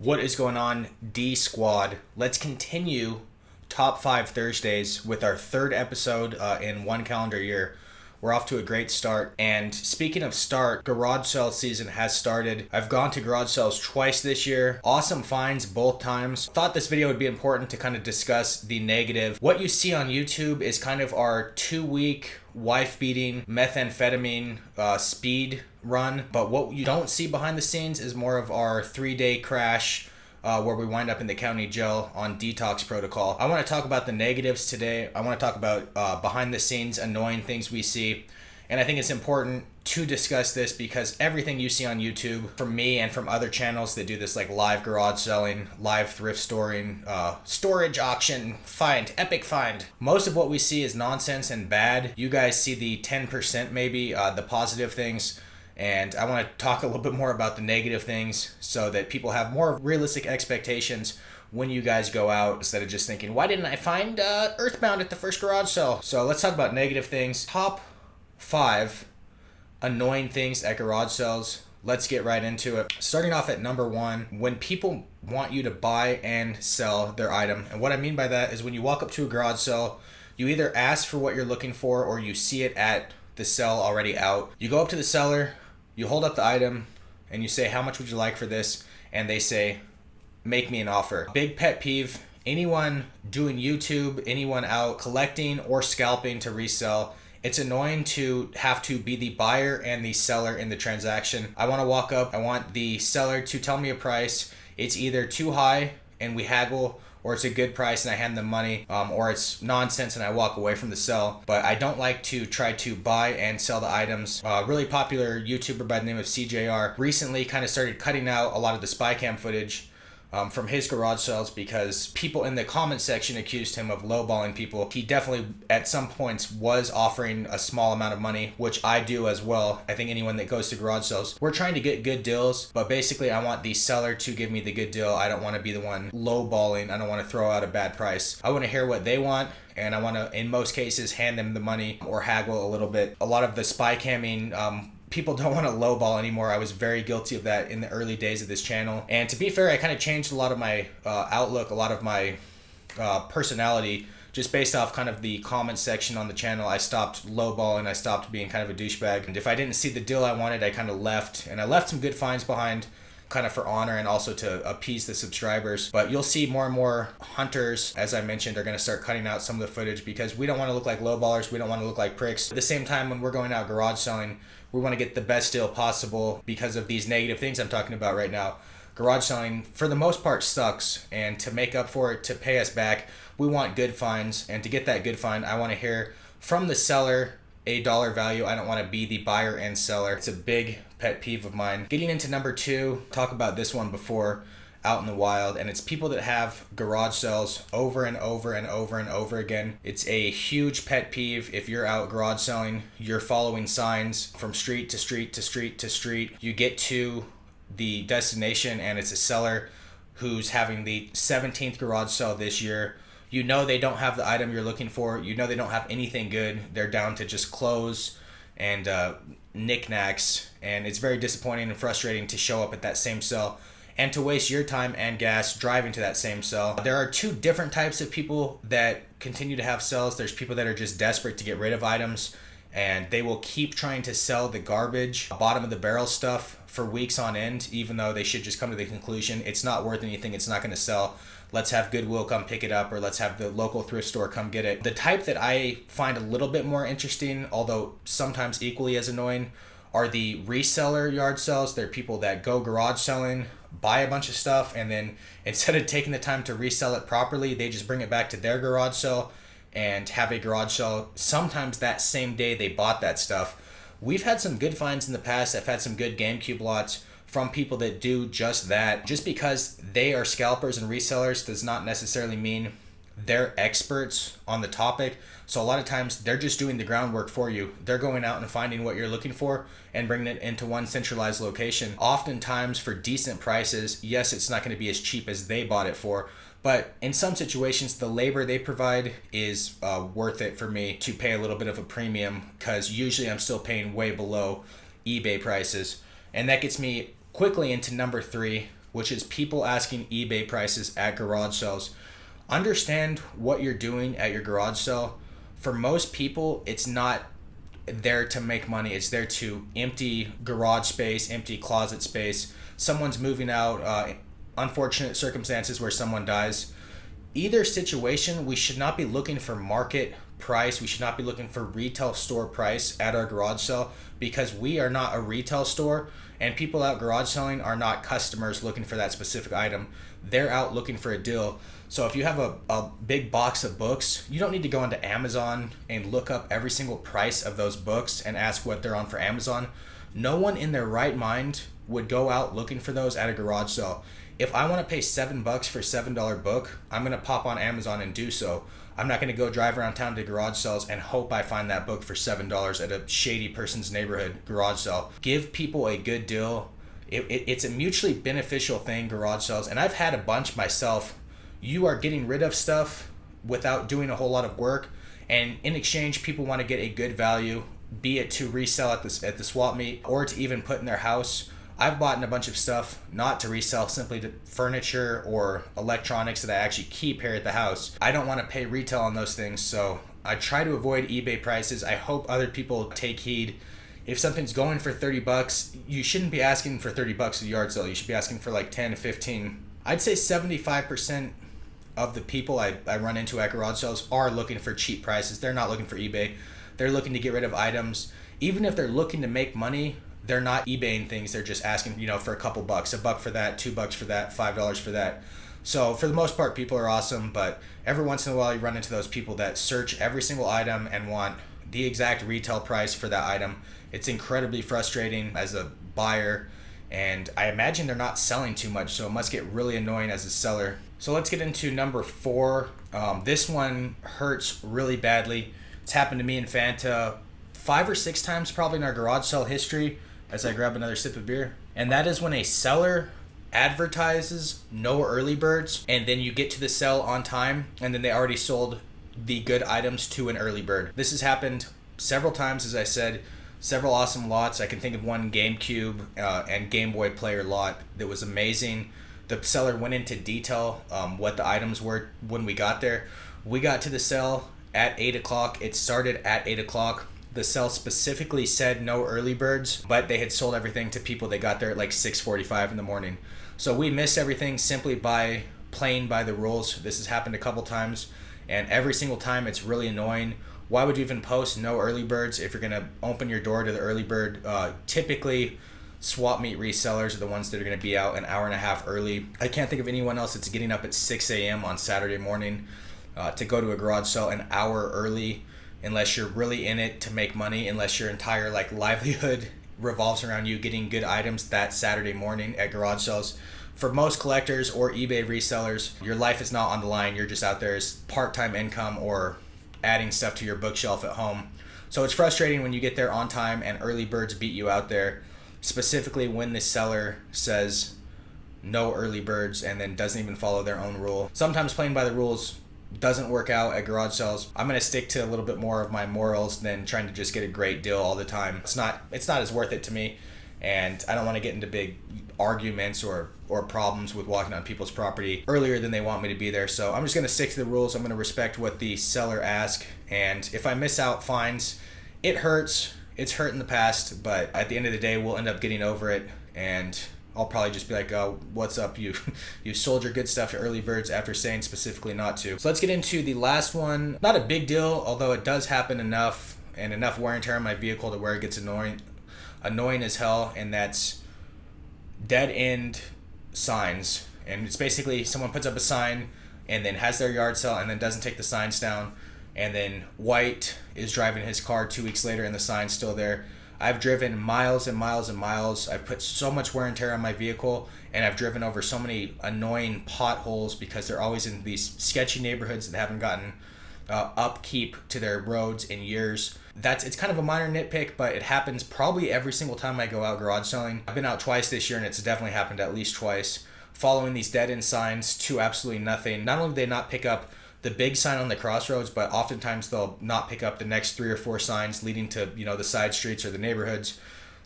What is going on, D Squad? Let's continue Top 5 Thursdays with our third episode in one calendar year. We're off to a great start. And speaking of start, garage sale season has started. I've gone to garage sales twice this year. Awesome finds both times. Thought this video would be important to kind of discuss the negative. What you see on YouTube is kind of our 2-week wife-beating methamphetamine speed run. But what you don't see behind the scenes is more of our 3-day crash where we wind up in the county jail on detox protocol. I want to talk about the negatives today. I want to talk about behind the scenes annoying things we see. And I think it's important to discuss this because everything you see on YouTube from me and from other channels that do this, like live garage selling, live thrift storing, storage auction, find, epic find. Most of what we see is nonsense and bad. You guys see the 10% maybe, the positive things. And I want to talk a little bit more about the negative things so that people have more realistic expectations when you guys go out instead of just thinking, why didn't I find Earthbound at the first garage sale? So let's talk about negative things. Top 5 annoying things at garage sales. Let's get right into it. Starting off at number 1, when people want you to buy and sell their item. And what I mean by that is when you walk up to a garage sale, you either ask for what you're looking for or you see it at the sale already out. You go up to the seller, you hold up the item, and you say, how much would you like for this? And they say, make me an offer. Big pet peeve, anyone doing YouTube, anyone out collecting or scalping to resell, it's annoying to have to be the buyer and the seller in the transaction. I want to walk up, I want the seller to tell me a price. It's either too high and we haggle, or it's a good price and I hand them money, or it's nonsense and I walk away from the sell. But I don't like to try to buy and sell the items. Really popular YouTuber by the name of CJR recently kind of started cutting out a lot of the spy cam footage from his garage sales because people in the comment section accused him of lowballing people. He definitely at some points was offering a small amount of money, which I do as well. I think anyone that goes to garage sales, we're trying to get good deals, but basically I want the seller to give me the good deal. I don't want to be the one lowballing. I don't want to throw out a bad price. I want to hear what they want, and I want to, in most cases, hand them the money or haggle a little bit. A lot of the spy camming, people don't want to lowball anymore. I was very guilty of that in the early days of this channel. And to be fair, I kind of changed a lot of my outlook, a lot of my personality, just based off kind of the comment section on the channel. I stopped lowballing, I stopped being kind of a douchebag. And if I didn't see the deal I wanted, I kind of left. And I left some good finds behind, kind of for honor and also to appease the subscribers. But you'll see more and more hunters, as I mentioned, are going to start cutting out some of the footage because we don't want to look like lowballers. We don't want to look like pricks. At the same time, when we're going out garage selling, we want to get the best deal possible because of these negative things I'm talking about right now. Garage selling, for the most part, sucks. And to make up for it, to pay us back, we want good finds. And to get that good find, I want to hear from the seller a dollar value. I don't want to be the buyer and seller. It's a big pet peeve of mine. Getting into number 2, talk about this one before, out in the wild, and it's people that have garage sales over and over and over and over again. It's a huge pet peeve. If you're out garage selling, you're following signs from street to street to street to street. You get to the destination and it's a seller who's having the 17th garage sale this year. You know they don't have the item you're looking for. You know they don't have anything good. They're down to just clothes and knickknacks, and it's very disappointing and frustrating to show up at that same sale and to waste your time and gas driving to that same sale. There are 2 different types of people that continue to have sales. There's people that are just desperate to get rid of items, and they will keep trying to sell the garbage, bottom of the barrel stuff for weeks on end, even though they should just come to the conclusion it's not worth anything, it's not going to sell. Let's have Goodwill come pick it up, or let's have the local thrift store come get it. The type that I find a little bit more interesting, although sometimes equally as annoying, are the reseller yard sales. They're people that go garage selling, buy a bunch of stuff, and then instead of taking the time to resell it properly, they just bring it back to their garage sale and have a garage sale sometimes that same day they bought that stuff. We've had some good finds in the past. I've had some good GameCube lots from people that do just that. Just because they are scalpers and resellers does not necessarily mean they're experts on the topic. So a lot of times they're just doing the groundwork for you. They're going out and finding what you're looking for and bringing it into one centralized location. Oftentimes for decent prices. Yes, it's not going to be as cheap as they bought it for, but in some situations the labor they provide is worth it for me to pay a little bit of a premium, because usually I'm still paying way below eBay prices. And that gets me quickly into number 3, which is people asking eBay prices at garage sales. Understand what you're doing at your garage sale. For most people, it's not there to make money. It's there to empty garage space, empty closet space. Someone's moving out, unfortunate circumstances where someone dies. Either situation, we should not be looking for market price. We should not be looking for retail store price at our garage sale, because we are not a retail store, and people out garage selling are not customers looking for that specific item. They're out looking for a deal. So if you have a big box of books, you don't need to go into Amazon and look up every single price of those books and ask what they're on for Amazon. No one in their right mind would go out looking for those at a garage sale. If I want to pay $7 for a $7 book, I'm going to pop on Amazon and do so. I'm not going to go drive around town to garage sales and hope I find that book for $7 at a shady person's neighborhood garage sale. Give people a good deal. It's a mutually beneficial thing, garage sales, and I've had a bunch myself. You are getting rid of stuff without doing a whole lot of work, and in exchange, people want to get a good value, be it to resell at the swap meet or to even put in their house. I've bought in a bunch of stuff not to resell, simply to furniture or electronics that I actually keep here at the house. I don't want to pay retail on those things, so I try to avoid eBay prices. I hope other people take heed. If something's going for $30, you shouldn't be asking for $30 at a yard sale. You should be asking for like 10 to 15. I'd say 75% of the people I run into at garage sales are looking for cheap prices. They're not looking for eBay. They're looking to get rid of items. Even if they're looking to make money, they're not eBaying things. They're just asking, for a couple bucks, $1 for that, $2 for that, $5 for that. So for the most part, people are awesome, but every once in a while you run into those people that search every single item and want the exact retail price for that item. It's incredibly frustrating as a buyer, and I imagine they're not selling too much, so it must get really annoying as a seller. So let's get into number 4. This one hurts really badly. It's happened to me and Fanta 5 or 6 times probably in our garage sale history, as I grab another sip of beer. And that is when a seller advertises no early birds, and then you get to the sale on time, and then they already sold the good items to an early bird. This has happened several times, as I said, several awesome lots. I can think of one GameCube and Game Boy player lot that was amazing. The seller went into detail what the items were when we got there. We got to the sale at 8 o'clock. It started at 8 o'clock. The sale specifically said no early birds, but they had sold everything to people that got there at like 6:45 in the morning. So we missed everything simply by playing by the rules. This has happened a couple times, and every single time it's really annoying. Why would you even post no early birds if you're going to open your door to the early bird? Typically, swap meet resellers are the ones that are going to be out an hour and a half early. I can't think of anyone else that's getting up at 6 a.m. on Saturday morning to go to a garage sale an hour early, unless you're really in it to make money, unless your entire livelihood revolves around you getting good items that Saturday morning at garage sales. For most collectors or eBay resellers, your life is not on the line. You're just out there as part-time income or adding stuff to your bookshelf at home. So it's frustrating when you get there on time and early birds beat you out there, specifically when the seller says no early birds and then doesn't even follow their own rule. Sometimes playing by the rules doesn't work out at garage sales. I'm going to stick to a little bit more of my morals than trying to just get a great deal all the time. It's not as worth it to me, and I don't want to get into big arguments or problems with walking on people's property earlier than they want me to be there. So I'm just going to stick to the rules. I'm going to respect what the seller asks, and if I miss out fines, it hurts. It's hurt in the past, but at the end of the day, we'll end up getting over it, and I'll probably just be like, oh, what's up? You sold your good stuff to early birds after saying specifically not to. So let's get into the last one. Not a big deal, although it does happen enough, and enough wear and tear on my vehicle to where it gets annoying as hell, and that's dead end signs. And it's basically someone puts up a sign and then has their yard sale and then doesn't take the signs down, and then White is driving his car 2 weeks later and the sign's still there. I've driven miles and miles and miles. I've put so much wear and tear on my vehicle, and I've driven over so many annoying potholes because they're always in these sketchy neighborhoods that haven't gotten upkeep to their roads in years. It's kind of a minor nitpick, but it happens probably every single time I go out garage selling. I've been out twice this year, and it's definitely happened at least twice. Following these dead-end signs to absolutely nothing. Not only do they not pick up the big sign on the crossroads, but oftentimes they'll not pick up the next 3 or 4 signs leading to the side streets or the neighborhoods.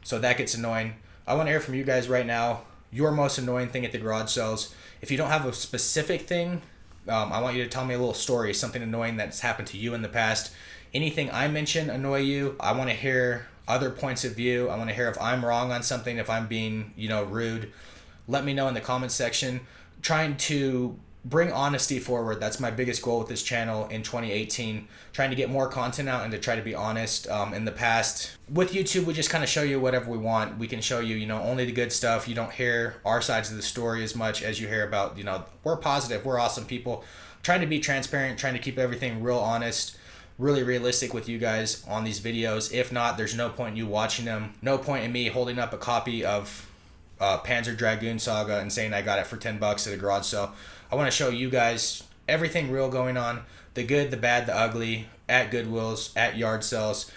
So that gets annoying. I want to hear from you guys right now. your most annoying thing at the garage sales. If you don't have a specific thing, I want you to tell me a little story, something annoying that's happened to you in the past. Anything I mention annoy you? I want to hear other points of view. I want to hear if I'm wrong on something, if I'm being, rude. Let me know in the comments section. Trying to bring honesty forward. That's my biggest goal with this channel in 2018. Trying to get more content out and to try to be honest. In the past, with YouTube, we just kind of show you whatever we want. We can show you, only the good stuff. You don't hear our sides of the story as much as you hear about, we're positive, we're awesome people. Trying to be transparent, trying to keep everything real honest, really realistic with you guys on these videos. If not, there's no point in you watching them. No point in me holding up a copy of Panzer Dragoon Saga and saying I got it for $10 at a garage sale. I want to show you guys everything real going on, the good, the bad, the ugly, at Goodwills, at yard sales,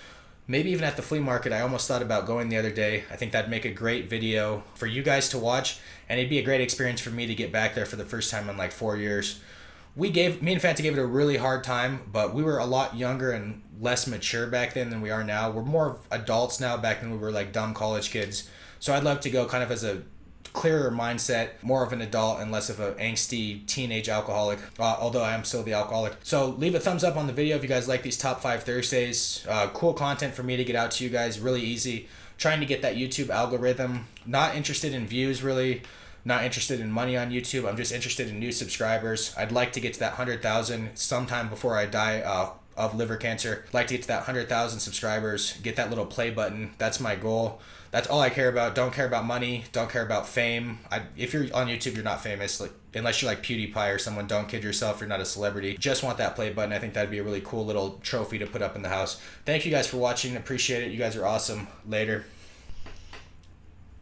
maybe even at the flea market. I almost thought about going the other day. I think that'd make a great video for you guys to watch, and it'd be a great experience for me to get back there for the first time in like 4 years. Me and Fanta gave it a really hard time, but we were a lot younger and less mature back then than we are now. We're more adults now. Back then we were like dumb college kids. So I'd love to go kind of as a clearer mindset, more of an adult and less of an angsty teenage alcoholic, although I am still the alcoholic. So leave a thumbs up on the video if you guys like these top 5 Thursdays. Cool content for me to get out to you guys, really easy. Trying to get that YouTube algorithm. Not interested in views really. Not interested in money on YouTube. I'm just interested in new subscribers. I'd like to get to that 100,000 sometime before I die of liver cancer. I'd like to get to that 100,000 subscribers, get that little play button. That's my goal. That's all I care about. Don't care about money. Don't care about fame. If you're on YouTube, you're not famous. Unless you're like PewDiePie or someone, don't kid yourself. You're not a celebrity. Just want that play button. I think that'd be a really cool little trophy to put up in the house. Thank you guys for watching. Appreciate it. You guys are awesome. Later.